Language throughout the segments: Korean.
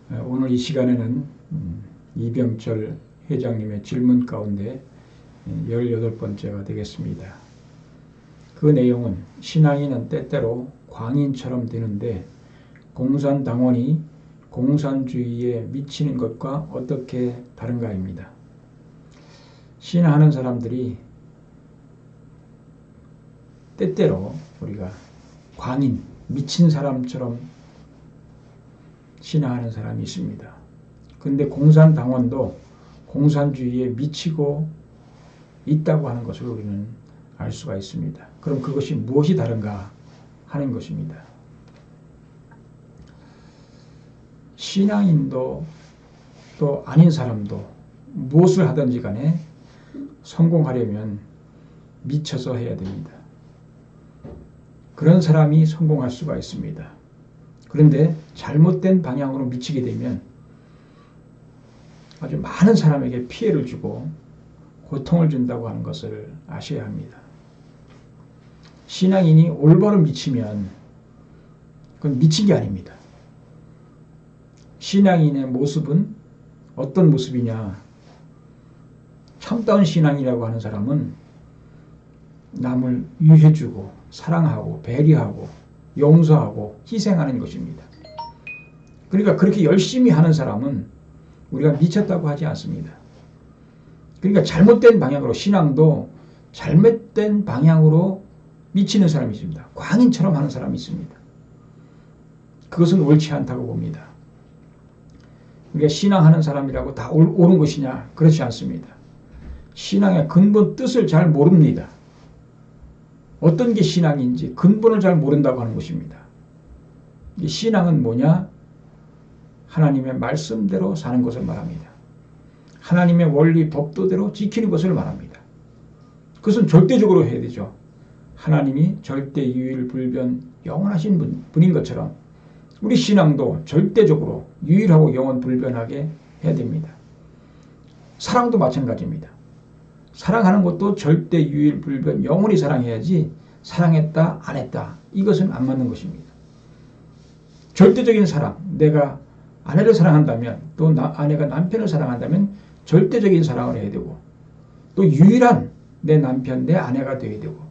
오늘 이 시간에는 이병철 회장님의 질문 가운데 18번째가 되겠습니다. 그 내용은 신앙인은 때때로 광인처럼 되는데 공산당원이 공산주의에 미치는 것과 어떻게 다른가입니다. 신앙하는 사람들이 때때로 우리가 광인, 미친 사람처럼 신앙하는 사람이 있습니다. 그런데 공산당원도 공산주의에 미치고 있다고 하는 것을 우리는 알 수가 있습니다. 그럼 그것이 무엇이 다른가 하는 것입니다. 신앙인도 또 아닌 사람도 무엇을 하든지 간에 성공하려면 미쳐서 해야 됩니다. 그런 사람이 성공할 수가 있습니다. 그런데 잘못된 방향으로 미치게 되면 아주 많은 사람에게 피해를 주고 고통을 준다고 하는 것을 아셔야 합니다. 신앙인이 올바로 미치면 그건 미친 게 아닙니다. 신앙인의 모습은 어떤 모습이냐? 참다운 신앙이라고 하는 사람은 남을 위해주고 사랑하고 배려하고 용서하고 희생하는 것입니다. 그러니까 그렇게 열심히 하는 사람은 우리가 미쳤다고 하지 않습니다. 그러니까 잘못된 방향으로 신앙도 잘못된 방향으로 미치는 사람이 있습니다. 광인처럼 하는 사람이 있습니다. 그것은 옳지 않다고 봅니다. 우리가 신앙하는 사람이라고 다 옳은 것이냐? 그렇지 않습니다. 신앙의 근본 뜻을 잘 모릅니다. 어떤 게 신앙인지 근본을 잘 모른다고 하는 것입니다. 신앙은 뭐냐? 하나님의 말씀대로 사는 것을 말합니다. 하나님의 원리 법도대로 지키는 것을 말합니다. 그것은 절대적으로 해야 되죠. 하나님이 절대 유일불변 영원하신 분인 것처럼 우리 신앙도 절대적으로 유일하고 영원불변하게 해야 됩니다. 사랑도 마찬가지입니다. 사랑하는 것도 절대 유일불변 영원히 사랑해야지 사랑했다 안 했다 이것은 안 맞는 것입니다. 절대적인 사랑, 내가 아내를 사랑한다면 또 아내가 남편을 사랑한다면 절대적인 사랑을 해야 되고 또 유일한 내 남편, 내 아내가 되어야 되고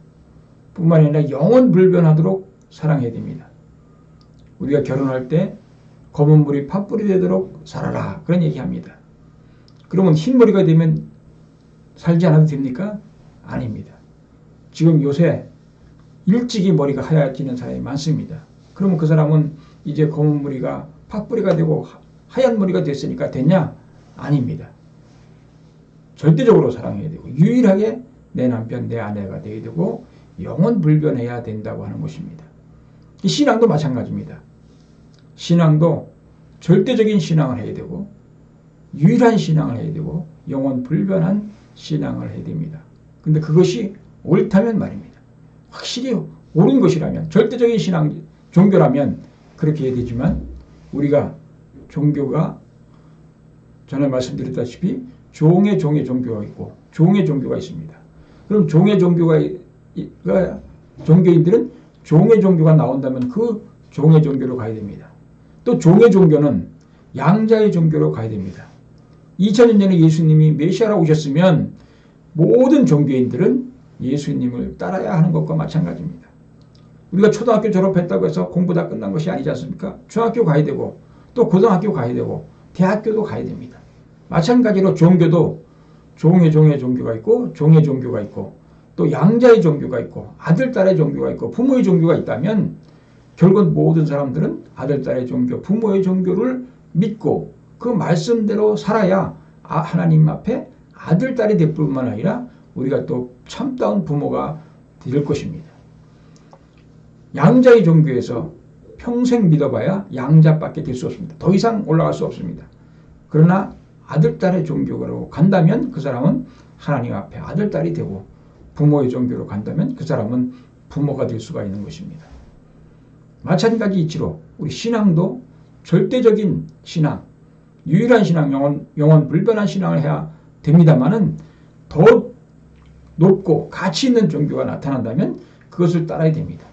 뿐만 아니라 영원불변하도록 사랑해야 됩니다. 우리가 결혼할 때 검은 물이 팥불이 되도록 살아라 그런 얘기합니다. 그러면 흰머리가 되면 살지 않아도 됩니까? 아닙니다. 지금 요새 일찍이 머리가 하얘지는 사람이 많습니다. 그러면 그 사람은 이제 검은 머리가 팥뿌리가 되고 하얀 머리가 됐으니까 됐냐? 아닙니다. 절대적으로 사랑해야 되고 유일하게 내 남편, 내 아내가 되어야 되고 영원불변해야 된다고 하는 것입니다. 이 신앙도 마찬가지입니다. 신앙도 절대적인 신앙을 해야 되고 유일한 신앙을 해야 되고 영원불변한 신앙을 해야 됩니다. 근데 그것이 옳다면 말입니다. 확실히 옳은 것이라면 절대적인 신앙, 종교라면 그렇게 해야 되지만 우리가 종교가 전에 말씀드렸다시피 종의 종교가 있고 종의 종교가 있습니다. 그럼 종의 종교인들은 종의 종교가 나온다면 그 종의 종교로 가야 됩니다. 또 종의 종교는 양자의 종교로 가야 됩니다. 2000년 전에 예수님이 메시아로 오셨으면 모든 종교인들은 예수님을 따라야 하는 것과 마찬가지입니다. 우리가 초등학교 졸업했다고 해서 공부 다 끝난 것이 아니지 않습니까? 중학교 가야 되고 또 고등학교 가야 되고 대학교도 가야 됩니다. 마찬가지로 종교도 종의 종교가 있고 종의 종교가 있고 또 양자의 종교가 있고 아들, 딸의 종교가 있고 부모의 종교가 있다면 결국 모든 사람들은 아들, 딸의 종교, 부모의 종교를 믿고 그 말씀대로 살아야 하나님 앞에 아들, 딸이 될 뿐만 아니라 우리가 또 참다운 부모가 될 것입니다. 양자의 종교에서 평생 믿어봐야 양자밖에 될 수 없습니다. 더 이상 올라갈 수 없습니다. 그러나 아들, 딸의 종교로 간다면 그 사람은 하나님 앞에 아들, 딸이 되고 부모의 종교로 간다면 그 사람은 부모가 될 수가 있는 것입니다. 마찬가지 이치로 우리 신앙도 절대적인 신앙, 유일한 신앙, 영원 불변한 신앙을 해야 됩니다만은 더 높고 가치 있는 종교가 나타난다면 그것을 따라야 됩니다.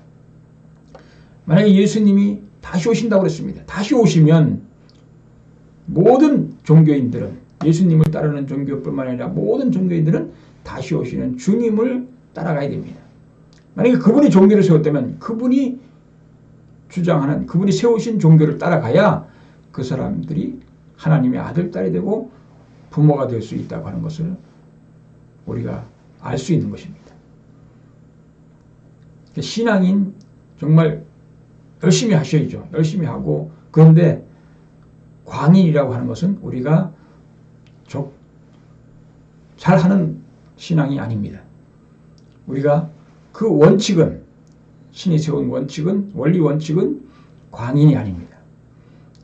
만약에 예수님이 다시 오신다고 그랬습니다. 다시 오시면 모든 종교인들은, 예수님을 따르는 종교뿐만 아니라 모든 종교인들은 다시 오시는 주님을 따라가야 됩니다. 만약에 그분이 종교를 세웠다면 그분이 주장하는, 그분이 세우신 종교를 따라가야 그 사람들이 하나님의 아들, 딸이 되고 부모가 될 수 있다고 하는 것을 우리가 알 수 있는 것입니다. 신앙인 정말 열심히 하셔야죠. 열심히 하고, 그런데 광인이라고 하는 것은 우리가 잘하는 신앙이 아닙니다. 우리가 그 원칙은, 신이 세운 원칙은, 원리 원칙은 광인이 아닙니다.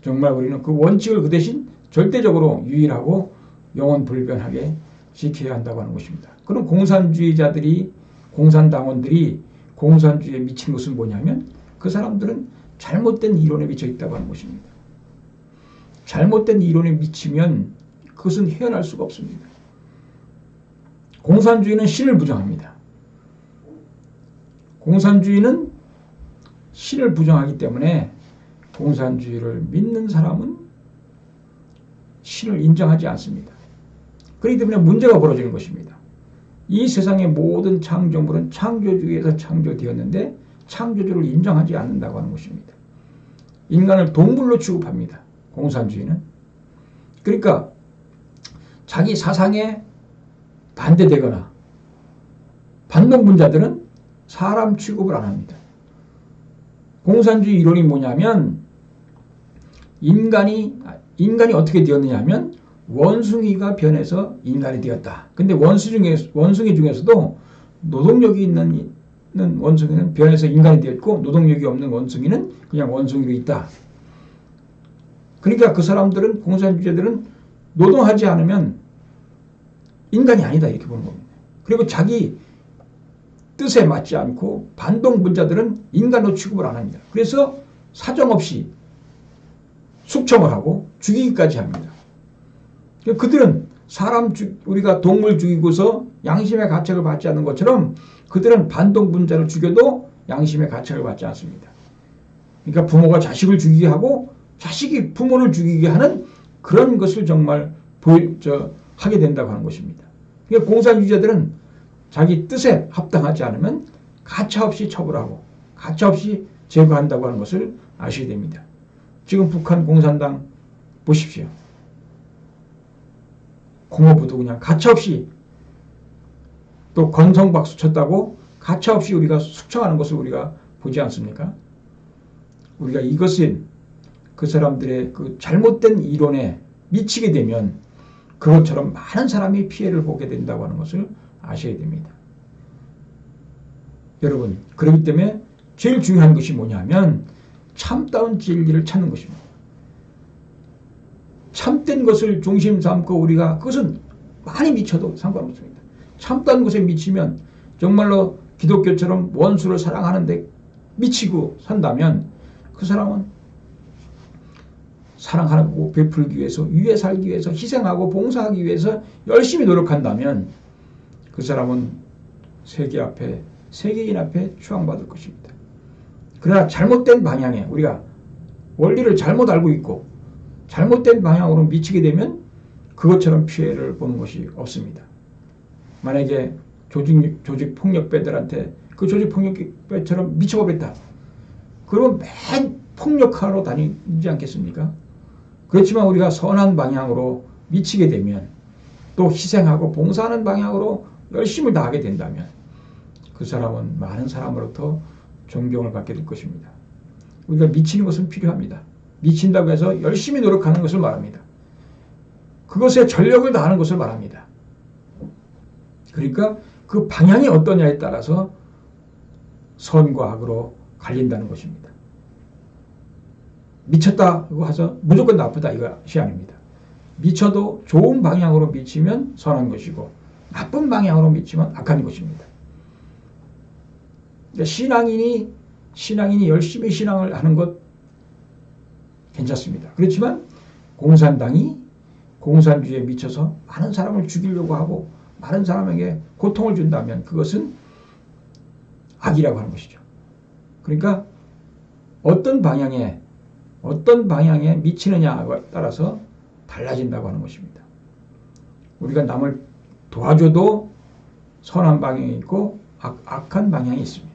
정말 우리는 그 원칙을 그 대신 절대적으로 유일하고 영원불변하게 지켜야 한다고 하는 것입니다. 그럼 공산주의자들이, 공산당원들이 공산주의에 미친 것은 뭐냐면 그 사람들은 잘못된 이론에 미쳐 있다고 하는 것입니다. 잘못된 이론에 미치면 그것은 헤어날 수가 없습니다. 공산주의는 신을 부정합니다. 공산주의는 신을 부정하기 때문에 공산주의를 믿는 사람은 신을 인정하지 않습니다. 그렇기 때문에 문제가 벌어지는 것입니다. 이 세상의 모든 창조물은 창조주에서 창조되었는데 창조주를 인정하지 않는다고 하는 것입니다. 인간을 동물로 취급합니다. 공산주의는. 그러니까 자기 사상에 반대되거나 반동분자들은 사람 취급을 안 합니다. 공산주의 이론이 뭐냐면 인간이 어떻게 되었느냐 하면 원숭이가 변해서 인간이 되었다. 근데 원숭이 중에서도 노동력이 있는 원숭이는 변해서 인간이 되었고 노동력이 없는 원숭이는 그냥 원숭이로 있다. 그러니까 그 사람들은, 공산주의자들은 노동하지 않으면 인간이 아니다 이렇게 보는 겁니다. 그리고 자기 뜻에 맞지 않고 반동분자들은 인간으로 취급을 안 합니다. 그래서 사정없이 숙청을 하고 죽이기까지 합니다. 그들은 우리가 동물 죽이고서 양심의 가책을 받지 않는 것처럼 그들은 반동분자를 죽여도 양심의 가책을 받지 않습니다. 그러니까 부모가 자식을 죽이게 하고 자식이 부모를 죽이게 하는 그런 것을 정말 하게 된다고 하는 것입니다. 그러니까 공산주의자들은 자기 뜻에 합당하지 않으면 가차없이 처벌하고 가차없이 제거한다고 하는 것을 아셔야 됩니다. 지금 북한 공산당 보십시오. 공허부도 그냥 가차없이, 또 건성박수 쳤다고 가차없이 우리가 숙청하는 것을 우리가 보지 않습니까? 우리가 이것은 그 사람들의 그 잘못된 이론에 미치게 되면 그것처럼 많은 사람이 피해를 보게 된다고 하는 것을 아셔야 됩니다. 여러분, 그렇기 때문에 제일 중요한 것이 뭐냐면 참다운 진리를 찾는 것입니다. 참된 것을 중심 삼고 우리가, 그것은 많이 미쳐도 상관없습니다. 참다운 것에 미치면 정말로 기독교처럼 원수를 사랑하는데 미치고 산다면 그 사람은 사랑하고 베풀기 위해서, 위에 살기 위해서, 희생하고 봉사하기 위해서 열심히 노력한다면 그 사람은 세계인 앞에 추앙받을 것입니다. 그러나 잘못된 방향에, 우리가 원리를 잘못 알고 있고 잘못된 방향으로 미치게 되면 그것처럼 피해를 보는 것이 없습니다. 만약에 조직폭력배들한테 그 조직폭력배처럼 미쳐버렸다. 그러면 맨 폭력하러 다니지 않겠습니까? 그렇지만 우리가 선한 방향으로 미치게 되면, 또 희생하고 봉사하는 방향으로 열심을 다하게 된다면 그 사람은 많은 사람으로부터 존경을 받게 될 것입니다. 우리가 미치는 것은 필요합니다. 미친다고 해서 열심히 노력하는 것을 말합니다. 그것에 전력을 다하는 것을 말합니다. 그러니까 그 방향이 어떠냐에 따라서 선과 악으로 갈린다는 것입니다. 미쳤다고 해서 무조건 나쁘다 이것이 아닙니다. 미쳐도 좋은 방향으로 미치면 선한 것이고 나쁜 방향으로 미치면 악한 것입니다. 그러니까 신앙인이 열심히 신앙을 하는 것 괜찮습니다. 그렇지만 공산당이 공산주의에 미쳐서 많은 사람을 죽이려고 하고 많은 사람에게 고통을 준다면 그것은 악이라고 하는 것이죠. 그러니까 어떤 방향에 미치느냐에 따라서 달라진다고 하는 것입니다. 우리가 남을 도와줘도 선한 방향이 있고 악한 방향이 있습니다.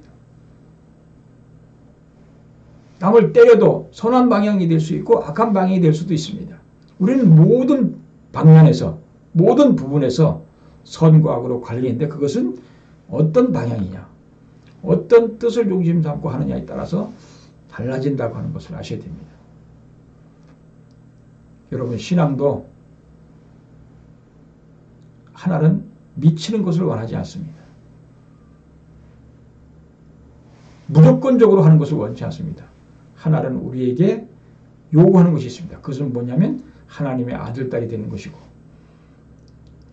남을 때려도 선한 방향이 될 수 있고 악한 방향이 될 수도 있습니다. 우리는 모든 방면에서 모든 부분에서 선과 악으로 갈리는데 그것은 어떤 방향이냐 어떤 뜻을 중심 삼고 하느냐에 따라서 달라진다고 하는 것을 아셔야 됩니다. 여러분 신앙도 하나는 미치는 것을 원하지 않습니다. 무조건적으로 하는 것을 원치 않습니다. 하나는 우리에게 요구하는 것이 있습니다. 그것은 뭐냐면 하나님의 아들, 딸이 되는 것이고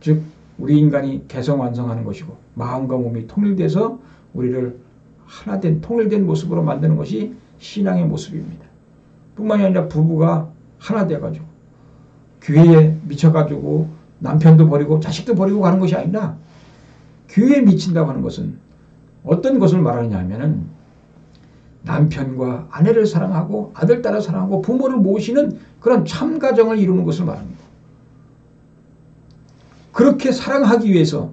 즉 우리 인간이 개성완성하는 것이고 마음과 몸이 통일돼서 우리를 하나된 통일된 모습으로 만드는 것이 신앙의 모습입니다. 뿐만이 아니라 부부가 하나 돼가지고 교회에 미쳐가지고 남편도 버리고 자식도 버리고 가는 것이 아니라 교회에 미친다고 하는 것은 어떤 것을 말하느냐 하면은 남편과 아내를 사랑하고 아들, 딸을 사랑하고 부모를 모시는 그런 참가정을 이루는 것을 말합니다. 그렇게 사랑하기 위해서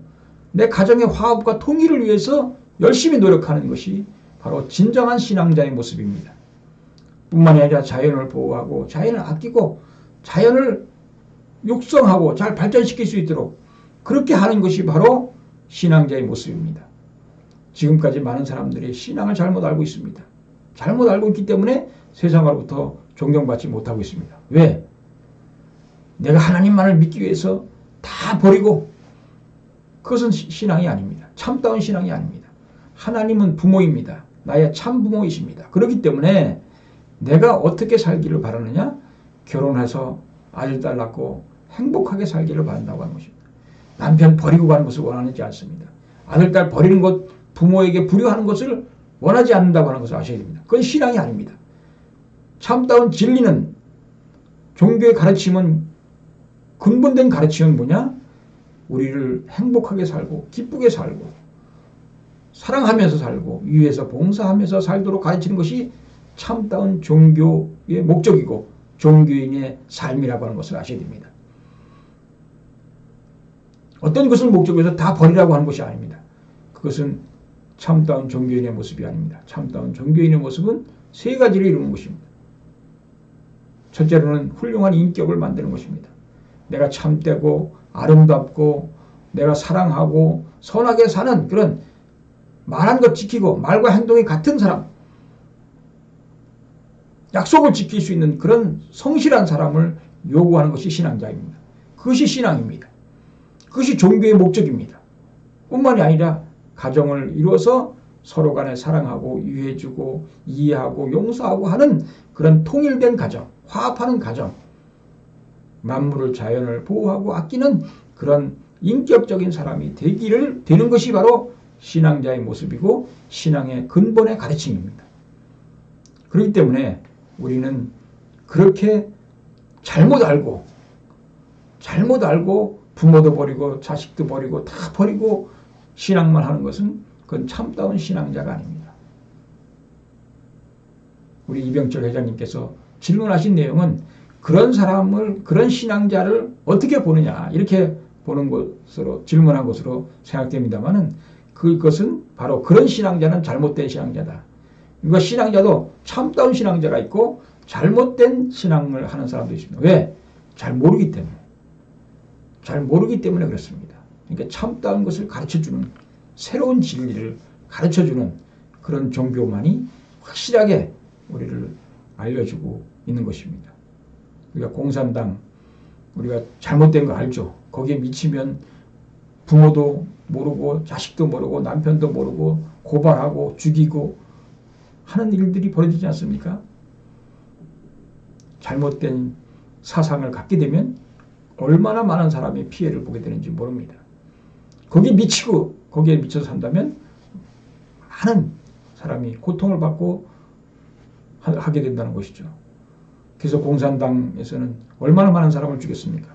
내 가정의 화합과 통일을 위해서 열심히 노력하는 것이 바로 진정한 신앙자의 모습입니다. 뿐만이 아니라 자연을 보호하고 자연을 아끼고 자연을 육성하고 잘 발전시킬 수 있도록 그렇게 하는 것이 바로 신앙자의 모습입니다. 지금까지 많은 사람들이 신앙을 잘못 알고 있습니다. 잘못 알고 있기 때문에 세상으로부터 존경받지 못하고 있습니다. 왜? 내가 하나님만을 믿기 위해서 다 버리고 그것은 신앙이 아닙니다. 참다운 신앙이 아닙니다. 하나님은 부모입니다. 나의 참 부모이십니다. 그렇기 때문에 내가 어떻게 살기를 바라느냐? 결혼해서 아들, 딸 낳고 행복하게 살기를 바란다고 하는 것입니다. 남편 버리고 가는 것을 원하지 않습니다. 아들, 딸 버리는 것, 부모에게 불효하는 것을 원하지 않는다고 하는 것을 아셔야 됩니다. 그건 신앙이 아닙니다. 참다운 진리는 종교의 가르침은 근본된 가르침은 뭐냐? 우리를 행복하게 살고 기쁘게 살고 사랑하면서 살고 위에서 봉사하면서 살도록 가르치는 것이 참다운 종교의 목적이고 종교인의 삶이라고 하는 것을 아셔야 됩니다. 어떤 것을 목적으로 해서 다 버리라고 하는 것이 아닙니다. 그것은 참다운 종교인의 모습이 아닙니다. 참다운 종교인의 모습은 세 가지를 이루는 것입니다. 첫째로는 훌륭한 인격을 만드는 것입니다. 내가 참되고 아름답고 내가 사랑하고 선하게 사는 그런 말한 것 지키고 말과 행동이 같은 사람, 약속을 지킬 수 있는 그런 성실한 사람을 요구하는 것이 신앙자입니다. 그것이 신앙입니다. 그것이 종교의 목적입니다. 뿐만이 아니라 가정을 이루어서 서로 간에 사랑하고 유해주고 이해하고 용서하고 하는 그런 통일된 가정, 화합하는 가정, 만물을 자연을 보호하고 아끼는 그런 인격적인 사람이 되는 것이 바로 신앙자의 모습이고 신앙의 근본의 가르침입니다. 그렇기 때문에 우리는 그렇게 잘못 알고 부모도 버리고 자식도 버리고 다 버리고 신앙만 하는 것은 그건 참다운 신앙자가 아닙니다. 우리 이병철 회장님께서 질문하신 내용은 그런 사람을, 그런 신앙자를 어떻게 보느냐 이렇게 보는 것으로 질문한 것으로 생각됩니다만은 그것은 바로 그런 신앙자는 잘못된 신앙자다. 그러니까 신앙자도 참다운 신앙자가 있고 잘못된 신앙을 하는 사람도 있습니다. 왜? 잘 모르기 때문에. 잘 모르기 때문에 그렇습니다. 그러니까 참다운 것을 가르쳐주는 새로운 진리를 가르쳐주는 그런 종교만이 확실하게 우리를 알려주고 있는 것입니다. 우리가 공산당 우리가 잘못된 거 알죠. 거기에 미치면 부모도 모르고 자식도 모르고 남편도 모르고 고발하고 죽이고 하는 일들이 벌어지지 않습니까? 잘못된 사상을 갖게 되면 얼마나 많은 사람이 피해를 보게 되는지 모릅니다. 거기에 미치고 거기에 미쳐서 산다면 많은 사람이 고통을 받고 하게 된다는 것이죠. 그래서 공산당에서는 얼마나 많은 사람을 죽였습니까?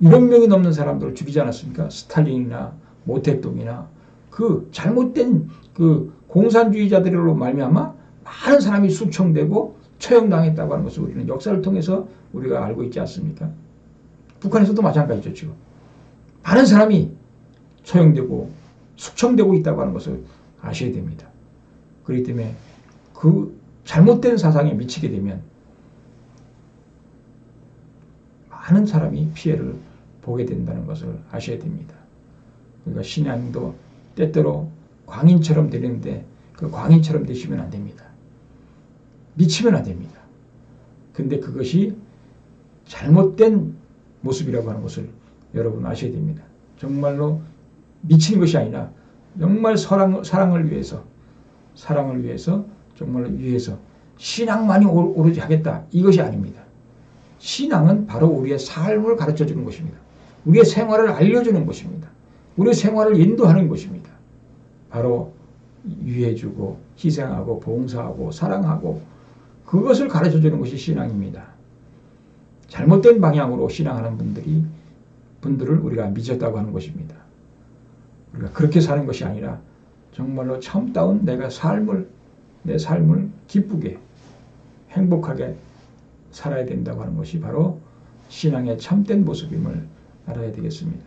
1억 명이 넘는 사람들을 죽이지 않았습니까? 스탈린이나 모택동이나 그 잘못된 그 공산주의자들로 말미암아 많은 사람이 숙청되고 처형당했다고 하는 것을 우리는 역사를 통해서 우리가 알고 있지 않습니까? 북한에서도 마찬가지죠. 지금 많은 사람이 처형되고 숙청되고 있다고 하는 것을 아셔야 됩니다. 그렇기 때문에 그 잘못된 사상에 미치게 되면 많은 사람이 피해를 보게 된다는 것을 아셔야 됩니다. 그러니까 신앙도 때때로 광인처럼 되는데 그 광인처럼 되시면 안 됩니다. 미치면 안 됩니다. 근데 그것이 잘못된 모습이라고 하는 것을 여러분 아셔야 됩니다. 정말로 미치는 것이 아니라 정말 사랑을 위해서 정말로 위해서 신앙만이 오로지 하겠다 이것이 아닙니다. 신앙은 바로 우리의 삶을 가르쳐주는 것입니다. 우리의 생활을 알려주는 것입니다. 우리의 생활을 인도하는 것입니다. 바로 위해주고 희생하고 봉사하고 사랑하고 그것을 가르쳐주는 것이 신앙입니다. 잘못된 방향으로 신앙하는 분들을 우리가 미쳤다고 하는 것입니다. 우리가 그렇게 사는 것이 아니라 정말로 참다운 내 삶을 기쁘게 행복하게 살아야 된다고 하는 것이 바로 신앙의 참된 모습임을 알아야 되겠습니다.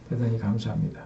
대단히 감사합니다.